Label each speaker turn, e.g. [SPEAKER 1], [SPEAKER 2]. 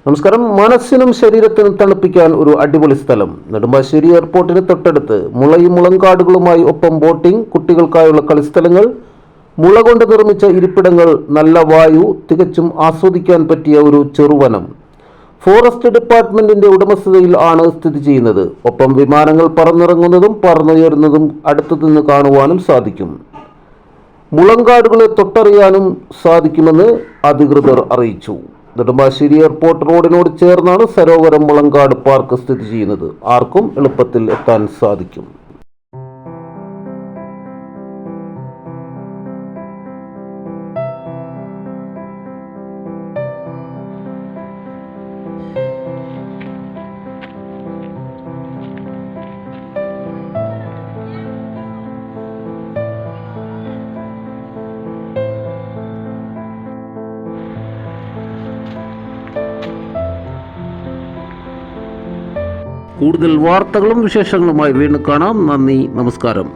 [SPEAKER 1] നമസ്കാരം. മനസ്സിനും ശരീരത്തിനും തണുപ്പിക്കാൻ ഒരു അടിപൊളി സ്ഥലം. നെടുമ്പാശ്ശേരി എയർപോർട്ടിന് തൊട്ടടുത്ത് മുളയും മുളങ്കാടുകളുമായി ഒപ്പം ബോട്ടിംഗ്, കുട്ടികൾക്കായുള്ള കളിസ്ഥലങ്ങൾ, മുള കൊണ്ട് നിർമ്മിച്ച ഇരിപ്പിടങ്ങൾ, നല്ല വായു, തികച്ചും ആസ്വദിക്കാൻ പറ്റിയ ഒരു ചെറുവനം. ഫോറസ്റ്റ് ഡിപ്പാർട്ട്മെന്റിന്റെ ഉടമസ്ഥതയിൽ ആണ് സ്ഥിതി ചെയ്യുന്നത്. ഒപ്പം വിമാനങ്ങൾ പറന്നിറങ്ങുന്നതും പറന്നുയരുന്നതും അടുത്തു നിന്ന് കാണുവാനും സാധിക്കും. മുളങ്കാടുകളെ തൊട്ടറിയാനും സാധിക്കുമെന്ന് അധികൃതർ അറിയിച്ചു. നെടുമ്പാശ്ശേരി എയർപോർട്ട് റോഡിനോട് ചേർന്നാണ് സരോവരം മുളങ്കാട് പാർക്ക് സ്ഥിതി ചെയ്യുന്നത്. ആർക്കും എളുപ്പത്തിൽ എത്താൻ സാധിക്കും. കൂടുതൽ വാർത്തകളും വിശേഷങ്ങളുമായി വീണ്ടും കാണാം. നന്ദി, നമസ്കാരം.